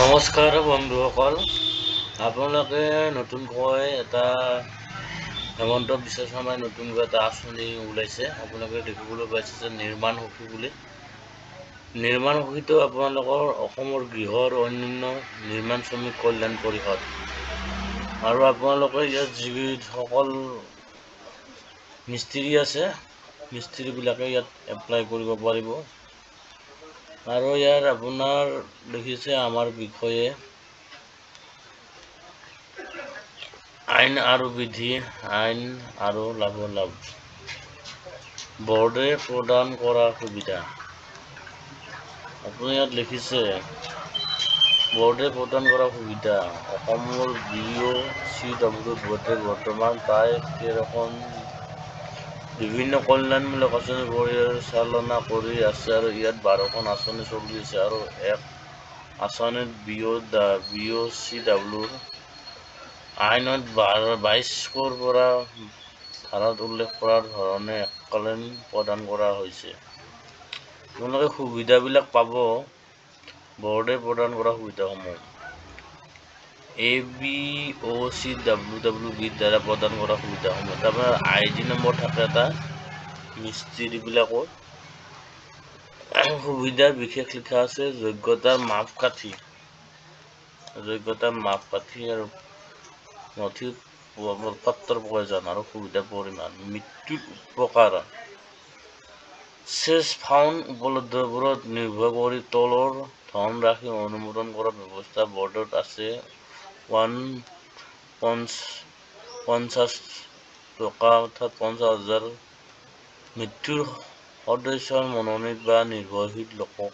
নমস্কাৰ বন্ধুসকল, আপোনালোকে নতুনকৈ এটা হেমন্ত বিশ্ব শৰ্মাই নতুনকৈ এটা আঁচনি ওলাইছে। আপোনালোকে দেখিবলৈ পাইছে যে নিৰ্মাণ সখী বুলি। নিৰ্মাণ সখীটো আপোনালোকৰ অসমৰ গৃহ আৰু অন্যান্য নিৰ্মাণ শ্ৰমিক কল্যাণ পৰিষদ আৰু আপোনালোকে ইয়াত যিসকল মিস্ত্ৰী আছে, মিস্ত্ৰীবিলাকে ইয়াত এপ্লাই কৰিব পাৰিব। আৰু ইয়াৰ আপোনাৰ দেখিছে আমাৰ বিষয়ে আইন আৰু বিধি, আইন আৰু লাভালাভ, বৰ্ডে প্ৰদান কৰা সুবিধা। আপুনি ইয়াত লিখিছে বৰ্ডে প্ৰদান কৰা সুবিধা। অসমৰ BOCW বোৰ্ডে বৰ্তমান প্ৰায় 13খন বিভিন্ন কল্যাণমূলক আঁচনি পৰিচালনা কৰি আছে আৰু ইয়াত 12খন আঁচনি চলি আছে আৰু এক আঁচনিত BOCWৰ আইনত 22ৰ পৰা ধাৰাত উল্লেখ কৰাৰ ধৰণে এককালীন প্ৰদান কৰা হৈছে। আপোনালোকে সুবিধাবিলাক পাব। বৰ্ডে প্ৰদান কৰা সুবিধাসমূহ ABOCWWBৰ দ্বাৰা প্ৰদান কৰা সুবিধাসমূহ। তাৰপৰা ID নম্বৰ থাকে এটা মিস্ত্ৰীবিলাকৰ সুবিধাৰ বিশেষ লিখা আছে। যোগ্যতাৰ মাপকাঠি আৰু নথি পত্ৰৰ প্ৰয়োজন আৰু সুবিধাৰ পৰিমাণ। মৃত্যুৰ উপকাৰ চেছ ফাউণ্ড উপলব্ধবোৰত নিৰ্ভৰ কৰি তলৰ ধনৰাশি অনুমোদন কৰাৰ ব্যৱস্থা বৰ্ডত আছে। 150 টকা অৰ্থাৎ 50,000। মৃত্যুৰ সদস্যৰ মনোনীত বা নিৰ্ভৰশীল লোকক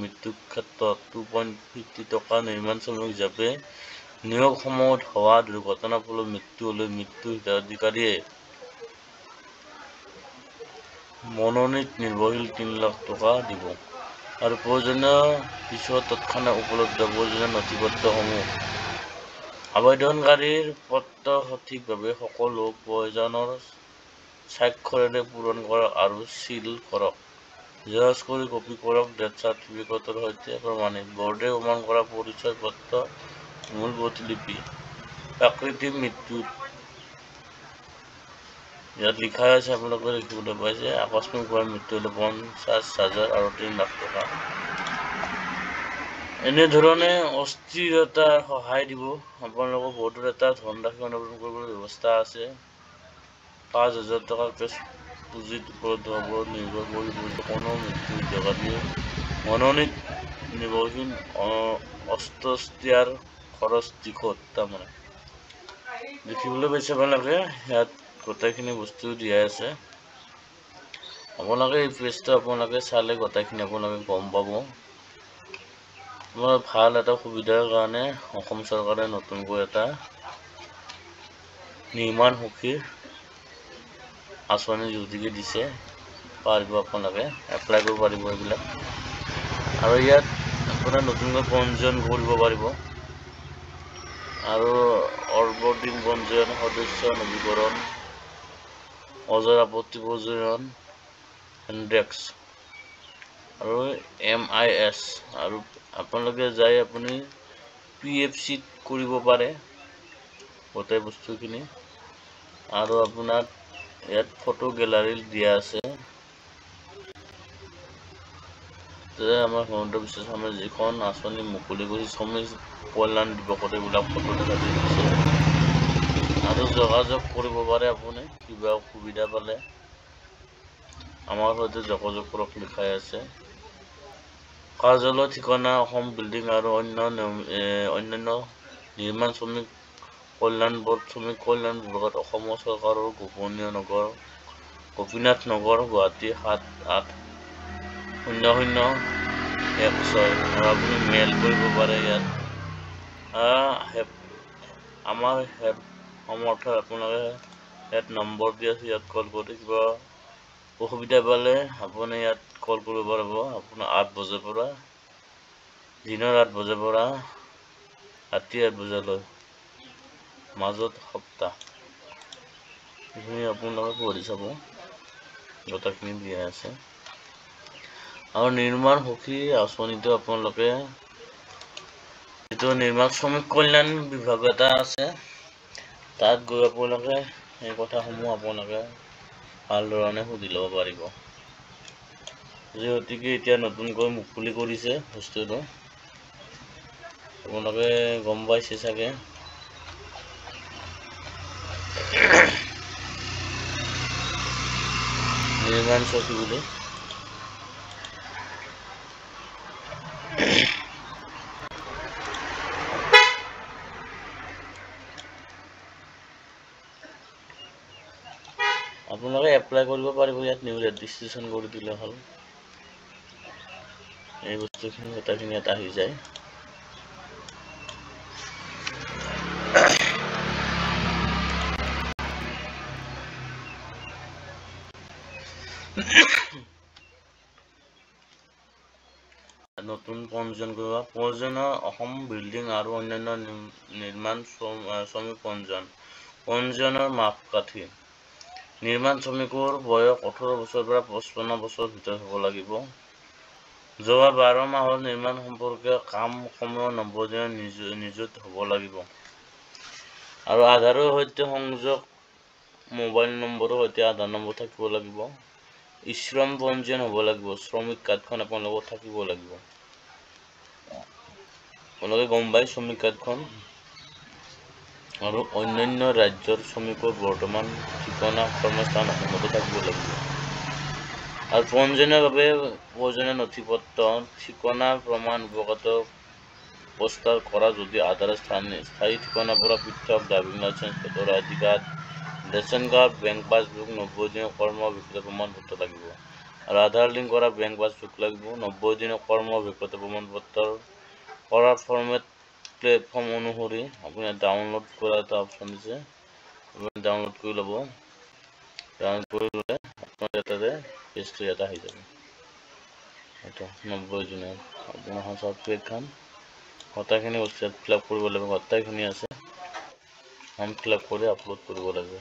মৃত্যুৰ ক্ষেত্ৰত 250 টকা। নিৰ্মাণ শ্ৰমিক হিচাপে নিয়োগ সময়ত হোৱা দুৰ্ঘটনাৰ ফলত মৃত্যু হ'লে মৃত্যু হিতাধিকাৰীয়ে মনোনীত নিৰ্ভৰশীল 3 লাখ টকা দিব আৰু প্ৰয়োজনীয় পিছত তৎক্ষণাত উপলব্ধ প্ৰয়োজনীয় নথিপত্ৰসমূহ আবেদনকাৰীৰ পত্ৰ সঠিকভাৱে সকলো প্ৰয়োজনৰ স্বাক্ষৰেৰে পূৰণ কৰক আৰু চিল কৰক। জেৰক্স কৰি কপি কৰক। ডেথ চাৰ্টিফিকেটৰ সৈতে প্ৰমাণিত। বৰ্ডে প্ৰমাণ কৰা পৰিচয় পত্ৰ মূল প্ৰতিলিপি। প্ৰাকৃতিক মৃত্যুত ইয়াত লিখা আছে, আপোনালোকে দেখিবলৈ পাইছে আকস্মিকভাৱে মৃত্যু হ'লে 50,000 আৰু 3 লাখ টকা। এনেধৰণে অস্থিৰতাৰ সহায় দিব। আপোনালোকৰ বৰ্ডত এটা ধনৰাশি অনুমোদন কৰিবলৈ ব্যৱস্থা আছে। 5,000 টকা কেছ পুঁজিত উপলব্ধ হ'ব। নিৰ্ভৰ কৰি কোনো মৃত্যু হিতাধিকাৰীয়ে মনোনীত নিৰ্ভৰশীল অস্ত্ৰোপচাৰ খৰচ দিশত তাৰমানে দেখিবলৈ পাইছে। আপোনালোকে ইয়াত গোটেইখিনি বস্তু দিয়া আছে। আপোনালোকে এই পেজটো আপোনালোকে চালে গোটেইখিনি আপোনালোকে গম পাব। আপোনাৰ ভাল এটা সুবিধাৰ কাৰণে অসম চৰকাৰে নতুনকৈ এটা নিৰ্মাণ সখীৰ আঁচনি যোজনা দিছে। পাৰিব আপোনালোকে এপ্লাই কৰিব পাৰিব এইবিলাক। আৰু ইয়াত আপোনাৰ নতুনকৈ পঞ্জীয়ন কৰিব পাৰিব আৰু অৰ্বদিন পঞ্জীয়ন, সদস্য নৱীকৰণ, অজৰ আপত্তি পঞ্জীয়ন, ইণ্ডেক্স আৰু MIS আৰু আপোনালোকে যাই আপুনি PFCত কৰিব পাৰে গোটেই বস্তুখিনি। আৰু আপোনাৰ ইয়াত ফটো গেলাৰী দিয়া আছে যে আমাৰ হিমন্ত বিশ্ব শৰ্মাই যিখন আঁচনি মুকলি কৰি শ্ৰমিক কল্যাণ দিৱসত এইবিলাক ফটো দেখা দিছে আৰু যোগাযোগ কৰিব পাৰে। আপুনি কিবা সুবিধা পালে আমাৰ সৈতে যোগাযোগ কৰক লিখাই আছে। কাৰ্যালয় ঠিকনা অসম বিল্ডিং আৰু অন্যান্য নিৰ্মাণ শ্ৰমিক কল্যাণ বৰ্ড, শ্ৰমিক কল্যাণ বিভাগত, অসম চৰকাৰৰ গোপীনাথ নগৰ, গুৱাহাটী 780016 আৰু আপুনি মেইল কৰিব পাৰে। ইয়াত আমাৰ হেল্প সমৰ্থ আপোনালোকে ইয়াত নম্বৰ দি আছে। ইয়াত কল কৰি কিবা অসুবিধা পালে আপুনি ইয়াত কল কৰিব পাৰিব। আপোনাৰ 8 বজাৰ পৰা দিনৰ 8 বজাৰ পৰা ৰাতি 8 বজালৈ মাজত সপ্তাহ এইখিনি আপোনালোকে পঢ়ি চাব, গোটেইখিনি দিয়া আছে। আৰু নিৰ্মাণ সখী আঁচনিটো আপোনালোকে এইটো নিৰ্মাণ শ্ৰমিক কল্যাণ বিভাগ এটা আছে, তাত গৈ আপোনালোকে এই কথাসমূহ আপোনালোকে ভাল ধৰণে সুধি ল'ব পাৰিব। যিহেতুকে এতিয়া নতুনকৈ মুকলি কৰিছে বস্তুটো, আপোনালোকে গম পাইছে চাগে। নিৰ্মাণ চকী বুলি আপোনালোকে এপ্লাই কৰিব পাৰিব। ইয়াত নিউ ৰেজিষ্ট্ৰেশ্যন কৰি দিলে হ'ল। এই বস্তুখিনি গোটেইখিনি ইয়াত আহি যায়। নতুন পঞ্জীয়ন কৰিব। প্ৰয়োজনীয় অসম বিল্ডিং আৰু অন্যান্য নিৰ্মাণ শ্ৰমিক পঞ্জীয়নৰ মাপকাঠি। নিৰ্মাণ শ্ৰমিকৰ বয়স 18 বছৰৰ পৰা 55 বছৰৰ ভিতৰত হ'ব লাগিব। যোৱা 12 মাহৰ নিৰ্মাণ সম্পৰ্কীয় কাম কমেও 90 দিনৰ নিযুত হ'ব লাগিব। আৰু আধাৰৰ সৈতে সংযোগ মোবাইল নম্বৰৰ সৈতে আধাৰ নম্বৰ থাকিব লাগিব। শ্ৰম পঞ্জীয়ন হ'ব লাগিব। শ্ৰমিক কাৰ্ডখন আপোনালোকৰ থাকিব লাগিব। আপোনালোকে গম পায় শ্ৰমিক কাৰ্ডখন। আৰু অন্যান্য ৰাজ্যৰ শ্ৰমিকৰ বৰ্তমান ঠিকনা কৰ্মস্থান অসমতে থাকিব লাগিব। আৰু পঞ্জীয়নৰ বাবে প্ৰয়োজনীয় নথিপত্ৰ ঠিকনাৰ প্ৰমাণ উপগত পোষ্টাৰ কৰা যদি আধাৰ স্থায়ী ঠিকনাৰ পৰা পৃথক driving licence, voter ID card, ration card, bank passbook, 90 দিনৰ কৰ্ম অভিজ্ঞতা প্ৰমাণপত্ৰ লাগিব। আৰু আধাৰ লিংক কৰা বেংক পাছবুক লাগিব। 90 দিনৰ কৰ্ম অভিজ্ঞতা প্ৰমাণপত্ৰ কৰাৰ ফৰ্মেট প্লেটফৰ্ম অনুসৰি আপুনি ডাউনলোড কৰা এটা অপশ্যন দিছে, আপুনি ডাউনলোড কৰি ল'ব। ডাউনলোড কৰি ল'লে আপোনাৰ এটাতে পেজটো ইয়াত আহি যাব। এইটো 90 দিনৰ আপোনাৰ চাৰ্টিফিকেটখন গোটেইখিনি বস্তু ইয়াত ফিল আপ কৰিব লাগিব। গোটেইখিনি আছে, ফিল আপ কৰি আপলোড কৰিব লাগিব।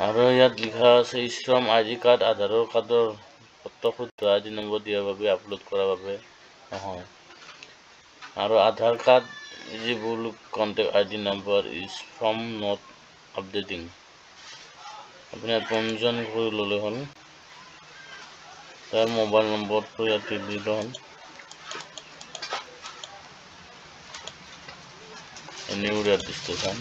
আৰু ইয়াত লিখা আছে শ্ৰম আইডি কাৰ্ড আধাৰৰ কাৰ্ডৰ শুদ্ধ আইডি নম্বৰ দিয়াৰ বাবে আপলোড কৰাৰ বাবে নহয়। আৰু আধাৰ কাৰ্ড যিবোৰ contact ID number is from not updating. আপুনি ইয়াত পঞ্জীয়ন কৰি ল'লে হ'ল। তাৰ মোবাইল নম্বৰটো ইয়াত দি দিলে হ'ল। নিউ ৰেজিষ্ট্ৰেশ্যন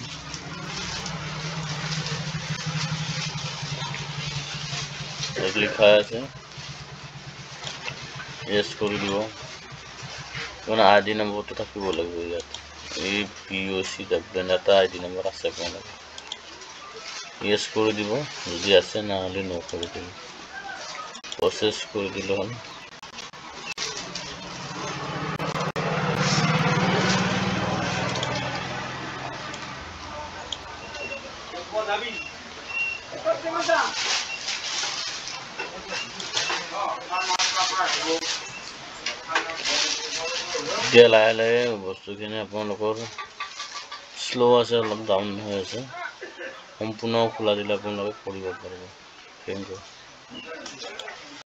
ইয়াত লিখা আছে, য়েছ কৰি দিব। আপোনাৰ আইডি নম্বৰটো থাকিব লাগিব ইয়াত। এটা আইডি নম্বৰ আছে আপোনালোকৰ, য়েছ কৰি দিব। যদি আছে নহ'লে ন কৰি দিব। প্ৰচেছ কৰি দিলে হ'ল। এতিয়া লাহে লাহে বস্তুখিনি আপোনালোকৰ শ্ল' আছে, অলপ ডাউন হৈ আছে। সম্পূৰ্ণ খোলা দিলে আপোনালোকে কৰিব পাৰিব। Thank U.